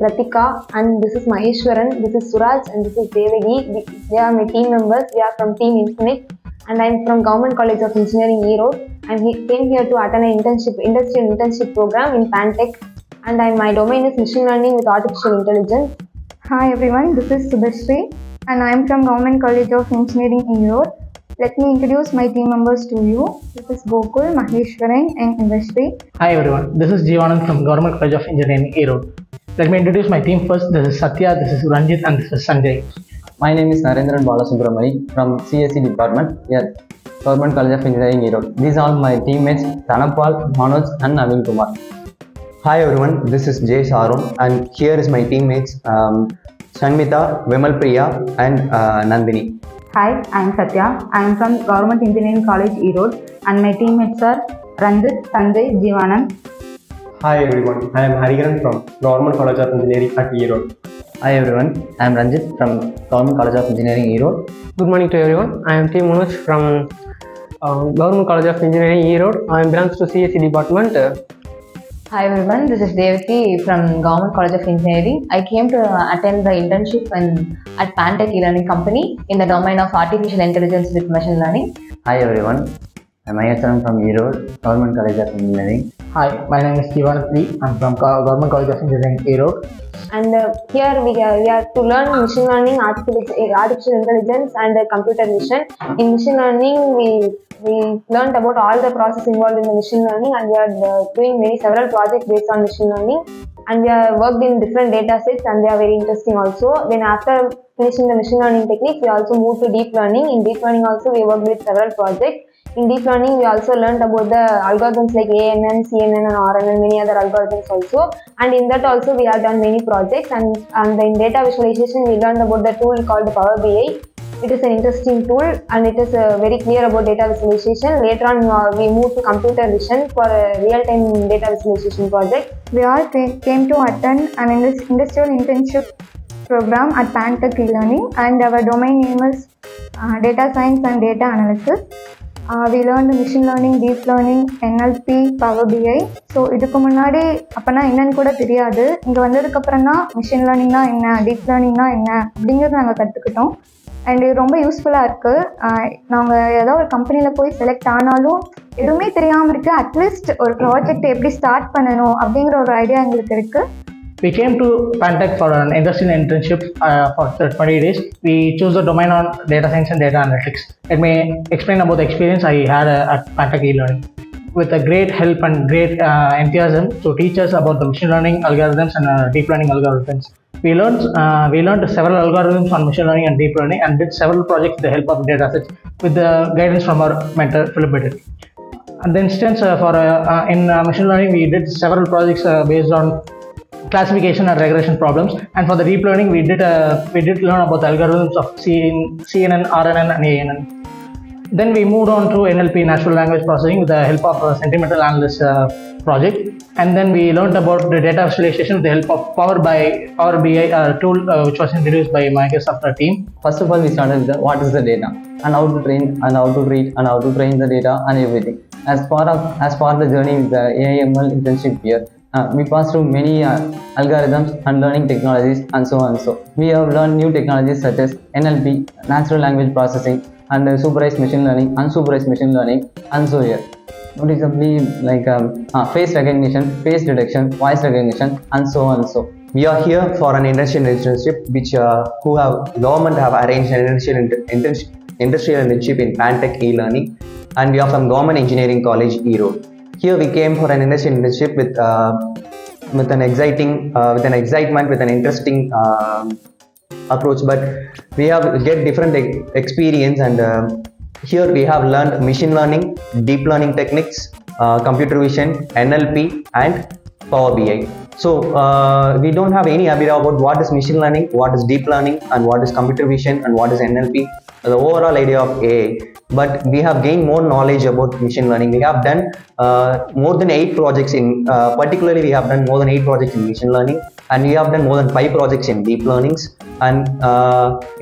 Ratika, and this is Maheshwaran, this is Suraj, and this is Devagi. They are my team members. We are from Team Infinite, and I am from Government College of Engineering, Erode. I came here to attend an industrial internship program in Pantech, and my domain is machine learning with artificial intelligence. Hi everyone, this is Subhashri, and I am from Government College of Engineering, Erode. Let me introduce my team members to you. This is Gokul, Maheshwaran, and Industry. Hi everyone, this is Jeevanand from Government College of Engineering, Erode. Let me introduce my team first. This is Satya, this is Ranjit, and this is Sanjay. My name is Narendran Balasubramani from CSE Department at Government College of Engineering, Erode. These are my teammates Dhanapal, Manoj, and Naveen Kumar. Hi everyone, this is Jay Sarun, and here is my teammates Shanmita, Vimal Priya, and Nandini. Hi, I am Satya. I am from Government Engineering College, Erode, and my teammates are Ranjit, Sanjay, Jeevanand. Hi everyone, I am Hariharan from Government College of Engineering at Erode. Hi everyone, I am Ranjit from Government College of Engineering, Erode. Good morning to everyone. I am T. Manoj from Government College of Engineering, Erode. I belongs to CSE Department. Hi everyone, this is Devaki from Government College of Engineering. I came to attend the internship at Pantech eLearning company in the domain of artificial intelligence with machine learning. Hi everyone, I am Maheshwaran from Erode, Government College of Engineering. Hi, my name is Jeevanand. I'm from Government College of Engineering, Erode. And here we are to learn machine learning, artificial intelligence, and computer vision. In machine learning, we learned about all the process involved in the machine learning, and we are doing several projects based on machine learning. And we are worked in different data sets, and they are very interesting also. Then after finishing the machine learning techniques, we also moved to deep learning. In deep learning also, we worked with several projects. In deep learning, we also learned about the algorithms like ANN, CNN, and RNN, many other algorithms also. And in that also, we have done many projects. And in data visualization, we learned about the tool called Power BI. It is an interesting tool, and it is very clear about data visualization. Later on, we moved to computer vision for a real-time data visualization project. We all came to attend an industrial internship program at Pantech eLearning, and our domain name is data science and data analysis. We learned machine learning, deep learning, NLP, Power BI. So இதுக்கு முன்னாடி அப்போனா என்னன்னு கூட தெரியாது. இங்கே வந்ததுக்கப்புறம் தான் machine லேர்னிங்னா என்ன, டீப் லேர்னிங்னா என்ன அப்படிங்கிறது நாங்கள் கற்றுக்கிட்டோம். அண்ட் இது ரொம்ப யூஸ்ஃபுல்லாக இருக்குது. நாங்கள் ஏதோ ஒரு கம்பெனியில் போய் செலக்ட் ஆனாலும் எதுவுமே தெரியாமல் இருக்குது. அட்லீஸ்ட் ஒரு ப்ராஜெக்ட் எப்படி ஸ்டார்ட் பண்ணணும் அப்படிங்கிற ஒரு ஐடியா எங்களுக்கு இருக்குது. We came to Pantech for an industrial internship for 20 days. We chose the domain on data science and data analytics. Let me explain about the experience I had at Pantech eLearning. With a great help and great enthusiasm to teach us about the machine learning algorithms and deep learning algorithms. We learned several algorithms on machine learning and deep learning, and did several projects with the help of datasets with the guidance from our mentor Philip Bittel. And the instance in machine learning, we did several projects based on classification and regression problems, and for the deep learning we did learn about the algorithms of CNN, RNN, and ANN. Then we moved on to NLP, natural language processing, with the help of a sentimental analyst project, and then we learned about the data visualization with the help of Power BI tool which was introduced by Microsoft team. First of all, we started with what is the data and how to train and how to read and how to train the data and everything. As part of the journey with the AIML internship here, we passed through many algorithms and learning technologies and so on. So we have learned new technologies such as NLP, natural language processing, and supervised machine learning, unsupervised machine learning, and so here. Noticeably like face recognition, face detection, voice recognition, and so on. So we are here for an internship which government have arranged an industrial internship in Pantech eLearning, and we are from Government Engineering College, Erode. Here we came for an industrial internship with an excitement, with an interesting approach, but we have get different experience, and here we have learned machine learning, deep learning techniques, computer vision, NLP, and Power BI. So we don't have any idea about what is machine learning, what is deep learning, and what is computer vision, and what is NLP, the overall idea of AI. But we have gained more knowledge about machine learning. We have done more than 8 projects particularly we have done more than 8 projects in machine learning, and we have done more than 5 projects in deep learnings. And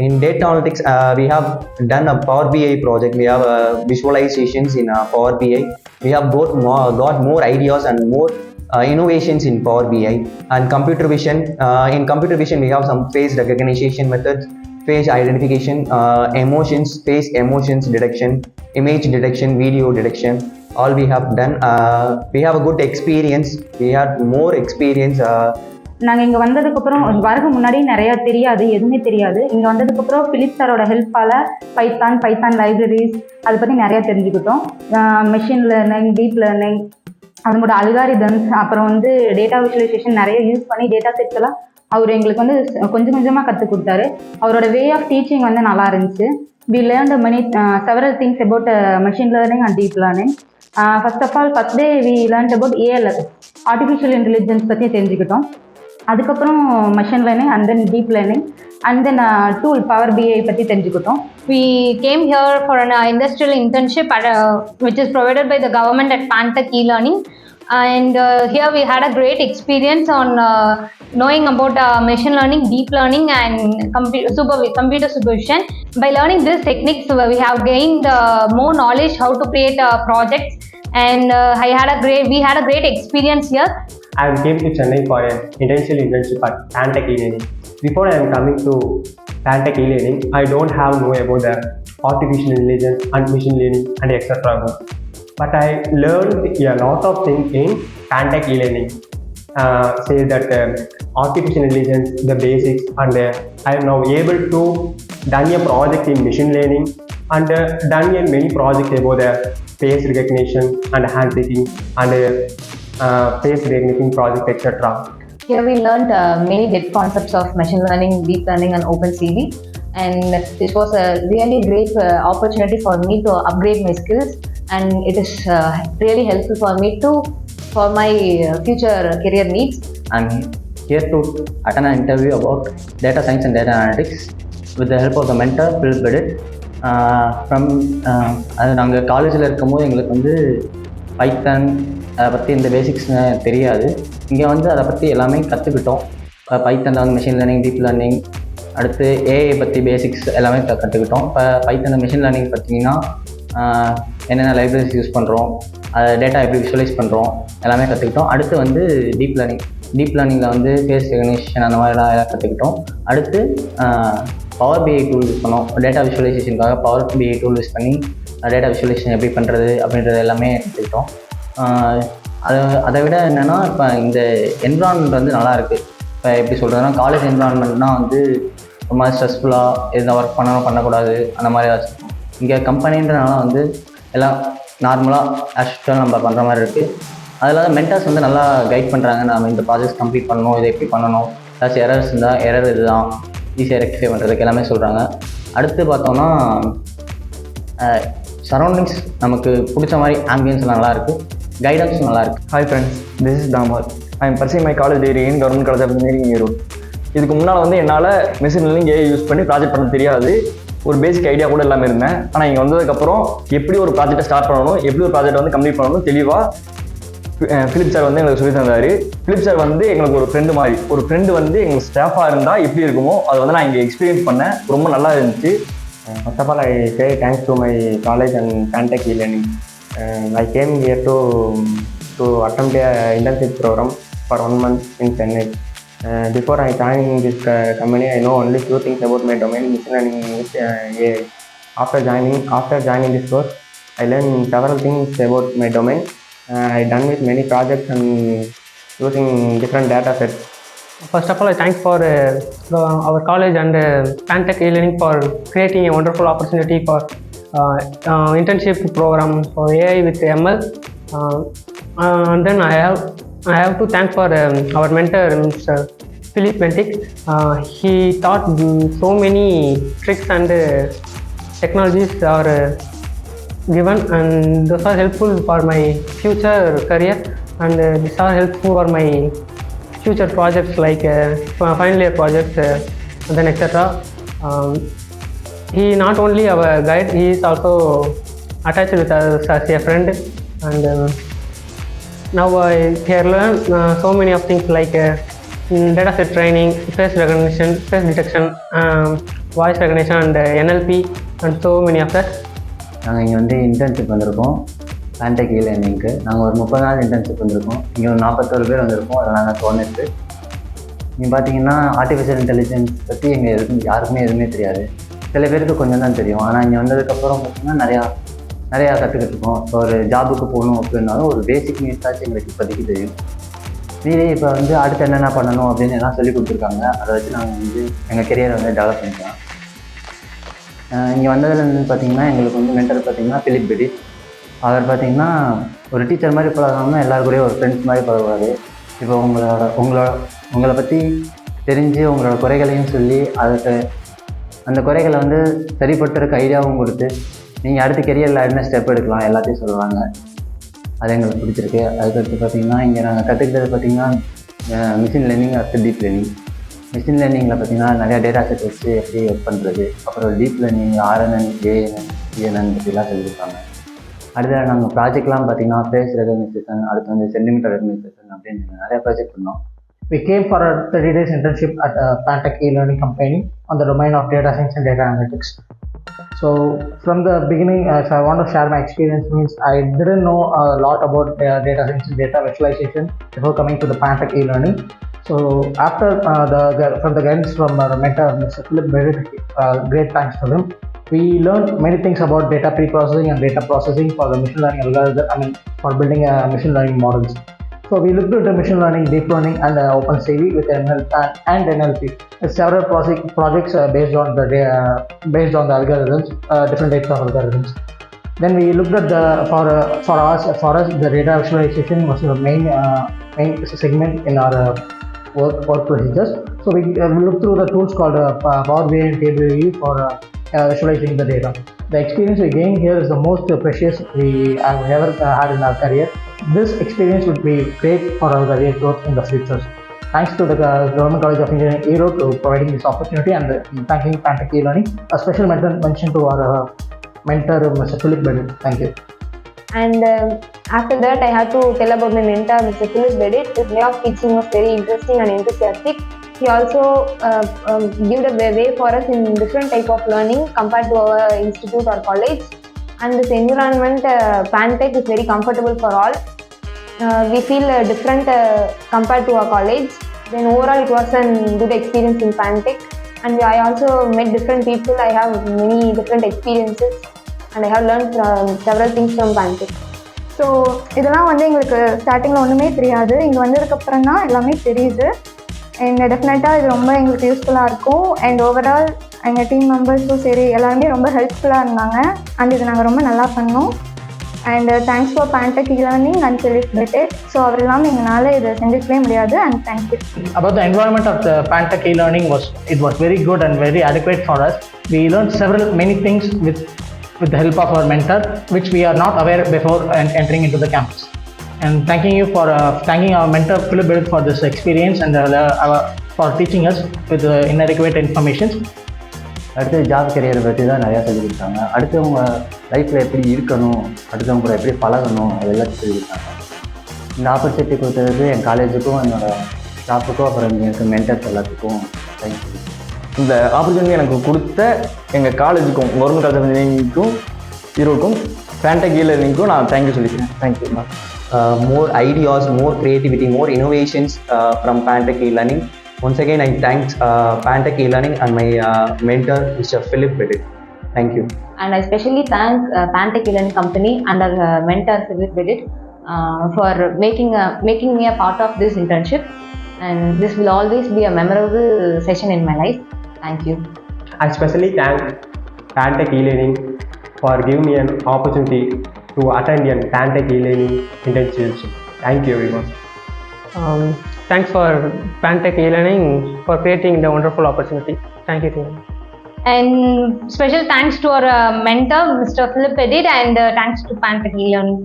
in data analytics, we have done a Power BI project. We have visualizations in Power BI. We have got more ideas and more innovations in Power BI, and computer vision. In computer vision, we have some face recognition methods, face identification, emotions, face emotions detection, image detection, video detection. All we have done. We have a good experience. We had more experience. நாங்கள் இங்கே வந்ததுக்கப்புறம் வரக்கு முன்னாடி நிறையா தெரியாது, எதுவுமே தெரியாது. இங்கே வந்ததுக்கப்புறம் பிலிப் சாரோட ஹெல்ப்பால் பைத்தான் லைப்ரரிஸ் அதை பற்றி நிறையா தெரிஞ்சுக்கிட்டோம். மெஷின் லேர்னிங், டீப் லேர்னிங், அதனோட அல்காரிதம்ஸ், அப்புறம் வந்து டேட்டா விஷுவலைசேஷன் நிறைய யூஸ் பண்ணி டேட்டா செட்ஸ் எல்லாம் அவர் எங்களுக்கு வந்து கொஞ்சம் கொஞ்சமாக கற்றுக் கொடுத்தாரு. அவரோட வே ஆஃப் டீச்சிங் வந்து நல்லா இருந்துச்சு. We learned several things about machine learning and deep learning. First of all, first day we learned about ALS, artificial intelligence பற்றி தெரிஞ்சுக்கிட்டோம். அதுக்கப்புறம் machine learning and then deep learning and then tool Power BI பற்றி தெரிஞ்சுக்கிட்டோம். We came here for an industrial internship which is provided by the government at Pantech eLearning, and here we had a great experience on knowing about machine learning, deep learning and computer supervision. By learning these techniques, we have gained more knowledge how to create projects, and we had a great experience here. I came to Chennai for an internship at Pantech eLearning. Before I am coming to Pantech eLearning, I don't have know about the artificial intelligence and machine learning and etc. But I learned a lot of things in Pantech eLearning. Say that artificial intelligence, the basics, and I am now able to done a project in machine learning and done many projects about the face recognition and handwriting and face recognition project, etc. Here we learned many deep concepts of machine learning, deep learning and OpenCV, and this was a really great opportunity for me to upgrade my skills, and it is really helpful for my future career needs. I'm here to attend an interview about data science and data analytics with the help of the mentor Phil Bedit. அது நாங்கள் காலேஜில் இருக்கும்போது எங்களுக்கு வந்து Python அதை பற்றி இந்த basics தெரியாது. இங்கே வந்து அதை பற்றி எல்லாமே கற்றுக்கிட்டோம். பைத்தானில் வந்து மெஷின் லேர்னிங், டீப் லேர்னிங், அடுத்து ஏஐ பற்றி பேசிக்ஸ் எல்லாமே கற்றுக்கிட்டோம். இப்போ பைத்தான் மெஷின் லேர்னிங் பார்த்தீங்கன்னா என்னென்ன லைப்ரரிஸ் யூஸ் பண்ணுறோம், அதை டேட்டா எப்படி விஷுவலைஸ் பண்ணுறோம் எல்லாமே கற்றுக்கிட்டோம். அடுத்து வந்து டீப் லேர்னிங்கில் வந்து ஃபேஸ் ரெகக்னிஷன் அந்த மாதிரிலாம் எல்லாம் கற்றுக்கிட்டோம். அடுத்து பவர் பிஐ டூல் யூஸ் பண்ணோம். டேட்டா விஷுவலைசேஷனுக்காக பவர் பிஐ டூல் யூஸ் பண்ணி டேட்டா விஷுவலைசேஷன் எப்படி பண்ணுறது அப்படின்றது எல்லாமே கற்றுக்கிட்டோம். அதை விட என்னென்னா இப்போ இந்த என்விரான்மெண்ட் வந்து நல்லாயிருக்கு. இப்போ எப்படி சொல்கிறதுனா காலேஜ் என்விரான்மெண்ட்னால் வந்து ரொம்ப ஸ்ட்ரெஸ்ஃபுல்லாக எதுவும் ஒர்க் பண்ணக்கூடாது அந்த மாதிரி ஆச்சு. இங்கே கம்பெனின்றனால வந்து எல்லாம் நார்மலாக ஆக்சுவலாக நம்ம பண்ணுற மாதிரி இருக்குது. அதில் மென்டர்ஸ் வந்து நல்லா கைட் பண்ணுறாங்க. நம்ம இந்த ப்ராஜெக்ட்ஸ் கம்ப்ளீட் பண்ணணும், இதை எப்படி பண்ணணும், ஏதாச்சும் எரர்ஸ் இருந்தால் எரர் இதுதான் ஈஸியாக ரெக்டிஃபை பண்ணுறதுக்கு எல்லாமே சொல்கிறாங்க. அடுத்து பார்த்தோம்னா சரௌண்டிங்ஸ் நமக்கு பிடிச்ச மாதிரி ஆம்பியன்ஸ் நல்லாயிருக்கு, கைடன்ஸும் நல்லாயிருக்கு. Hi friends, this is Damar. I am pursuing my college degree in Government College of Engineering, Erode. இதுக்கு முன்னால் வந்து என்னால் மெஷின் லேர்னிங் ஏஐ யூஸ் பண்ணி ப்ராஜெக்ட் பண்ண தெரியாது, ஒரு பேசிக் ஐடியா கூட இல்லாமல் இருந்தேன். ஆனால் இங்கே வந்ததுக்கப்புறம் எப்படி ஒரு ப்ராஜெக்டை ஸ்டார்ட் பண்ணணும், எப்படி ஒரு ப்ராஜெக்ட் வந்து கம்ப்ளீட் பண்ணணும் தெளிவாக ஃபிலிப் சார் வந்து எங்களுக்கு சொல்லி தந்தார். ஃபிலிப் சார் வந்து எங்களுக்கு ஒரு ஃப்ரெண்டு மாதிரி. ஒரு ஃப்ரெண்டு வந்து எங்களுக்கு ஸ்டாஃபாக இருந்தால் எப்படி இருக்குமோ அதை வந்து நான் இங்கே எக்ஸ்பீரியன்ஸ் பண்ணேன். ரொம்ப நல்லா இருந்துச்சு. First of all, I say thanks to my college and Pantech eLearning. I came here to attempt a internship program for 1 month in Chennai. Before I joining this company, I know only few things about my domain, machine learning with AI. After joining this course, I learned several things about my domain. I done with many projects and using different data sets. First of all, I thank for our college and Pantech eLearning for creating a wonderful opportunity for internship program for AI with ML. And then I have to thank for our mentor, Mr. Philip Pantech. He taught so many tricks and technologies are given, and those are helpful for my future career, and these are helpful for my future projects like final year projects and then etc. He not only our guide, he is also attached with us as a friend, and now I here learn so many of things like data set training, face recognition, face detection, voice recognition and NLP and so many of that. நாங்கள் இங்கே வந்து internship வந்திருக்கோம். பேன்டெக் eLearningக்கு. நாங்கள் ஒரு 30 நாள் internship வந்திருக்கோம். இங்கே ஒரு 41 பேர் வந்திருக்கோம். அதில் நாங்கள் 14 இங்கே பார்த்தீங்கன்னா ஆர்டிஃபிஷியல் இன்டெலிஜென்ஸ் பற்றி எங்கள் யாருக்குமே எதுவுமே தெரியாது. சில பேருக்கு கொஞ்சம் தான் தெரியும். ஆனால் இங்கே வந்ததுக்கப்புறம் பார்த்தீங்கன்னா நிறையா கற்றுக்கிட்டு இருக்கோம். இப்போ ஒரு ஜாபுக்கு போகணும் அப்படின்னாலும் ஒரு பேசிக் நீட்ஸாச்சும் எங்களுக்கு இப்போதைக்கு தெரியும். மீறி இப்போ வந்து அடுத்து என்னென்ன பண்ணணும் அப்படின்னு எல்லாம் சொல்லி கொடுத்துருக்காங்க. அதை வச்சு நாங்கள் வந்து எங்கள் கெரியரை வந்து டெவலப் பண்ணிக்கலாம். இங்கே வந்ததுலேருந்து பார்த்தீங்கன்னா எங்களுக்கு வந்து மென்டர் பார்த்தீங்கன்னா பிலிப் பெடிட். அவர் பார்த்தீங்கன்னா ஒரு டீச்சர் மாதிரி பழகாமல் எல்லாருக்கூடயும் ஒரு ஃப்ரெண்ட்ஸ் மாதிரி பழகுவார். இப்போ உங்களை பற்றி தெரிஞ்சு உங்களோட குறைகளையும் சொல்லி அதுக்கு அந்த குறைகளை வந்து சரிப்பட்டிருக்க ஐடியாவும் கொடுத்து நீங்கள் அடுத்த கெரியரில் என்ன ஸ்டெப் எடுக்கலாம் எல்லாத்தையும் சொல்லுவாங்க. அது எங்களுக்கு பிடிச்சிருக்கு. அதுக்கடுத்து பார்த்தீங்கன்னா இங்கே நாங்கள் கற்றுக்கிட்டது பார்த்தீங்கன்னா மிஷின் லேர்னிங் அடுத்து டீப் லேர்னிங். மிஷின் லேர்னிங்கில் பார்த்தீங்கன்னா நிறையா டேட்டா செட் வச்சு எப்படி ஒர்க் பண்ணுறது, அப்புறம் deep learning RNN ANN CNN பற்றிலாம் சொல்லியிருக்காங்க. அடுத்து நாங்கள் ப்ராஜெக்ட்லாம் பார்த்தீங்கன்னா ஃபேஸ் ரெகக்னைசேஷன், அடுத்து வந்து சென்டிமீட்டர் ரெகக்னைசேஷன் அப்படின்னு நிறையா ப்ராஜெக்ட் பண்ணோம். We came for a 30 days internship at Pantech eLearning company on the domain of data science and data analytics. So from the beginning, if I want to share my experience, means I didn't know a lot about data science and data visualization before coming to the Pantech eLearning. So after from the guidance from our mentor, Mr. Philip, very great thanks to him. We learned many things about data pre-processing and data processing for the machine learning algorithm, for building machine learning models. So we looked into machine learning, deep learning and OpenCV with and NLP. Several projects based on the algorithms, different types of algorithms. Then we looked at for us the data visualization was the main segment in our work procedures. So we looked through the tools called Power BI and TableView for visualizing the data. The experience we gained here is the most precious we have ever had in our career. This experience would be great for our career growth in the future. Thanks to the Government College of Engineering Erode to providing this opportunity, and thanking Pantech eLearning. A special mention to our mentor, Mr. Philip Bedit. Thank you. And after that, I had to tell about my mentor, Mr. Philip Bedit. His way of teaching was very interesting and enthusiastic. He also gave a way for us in different type of learning compared to our institute or college. And this environment, Pantech is very comfortable for all. We feel different compared to our college. Then overall, it was a good experience in Pantech. And I also met different people. I have many different experiences. And I have learned several things from Pantech. So இதெல்லாம் வந்து எங்களுக்கு ஸ்டார்டிங்கில் ஒன்றுமே தெரியாது. இங்கே வந்ததுக்கப்புறம் தான் எல்லாமே தெரியுது. அண்ட் டெஃபினட்டாக இது ரொம்ப எங்களுக்கு யூஸ்ஃபுல்லாக இருக்கும். அண்ட் ஓவரால் எங்கள் டீம் மெம்பர்ஸும் சரி எல்லாருமே ரொம்ப ஹெல்ப்ஃபுல்லாக இருந்தாங்க. அண்ட் இது நாங்கள் ரொம்ப நல்லா பண்ணோம். And thanks for Pantech eLearning and Philip Bedit. So அவர் இல்லாமல் எங்களால் இதை செஞ்சுக்கவே முடியாது. And thank you. About the environment of the Pantech eLearning was very good and very adequate for us. We learned many things with the help of our mentor, which we are not aware before entering into the campus. And thanking our mentor Philip Bedit for this experience and for teaching us with inadequate information. அடுத்து job கெரியரை பற்றி தான் நிறையா சொல்லி கொடுத்தாங்க. அடுத்து அவங்க லைஃப்பில் எப்படி இருக்கணும், அடுத்தவங்க கூட எப்படி பழகணும், அது எல்லாத்தையும் சொல்லி கொடுத்தாங்க. இந்த ஆப்பர்ச்சுனிட்டி கொடுத்தது என் காலேஜுக்கும் என்னோட ஸ்டாஃபுக்கும் அப்புறம் இங்கே இருக்க மென்டர்ஸ் எல்லாத்துக்கும் தேங்க்யூ. இந்த ஆப்பர்ச்சுனிட்டி எனக்கு கொடுத்த எங்கள் காலேஜுக்கும் கவர்மெண்ட் காலேஜ் ஆஃப் இன்ஜினியரிங்க்கும் ஈரோடுக்கும் Pantech eLearningக்கும் நான் தேங்க்யூ சொல்லிக்கிறேன். Thank you. More ideas, more creativity, more innovations from Pantech eLearning. Once again, I thank Pantech eLearning and my mentor, Mr. Philip Bedit. Thank you. And I especially thank Pantech eLearning company and our mentor Philip Bedit for making me a part of this internship. And this will always be a memorable session in my life. Thank you. I especially thank Pantech eLearning for giving me an opportunity to attend a Pantech eLearning internship. Thank you everyone. Thanks for Pantech eLearning for creating the wonderful opportunity. Thank you to you. And special thanks to our mentor Mr. Philip Bedit, and thanks to Pantech eLearning.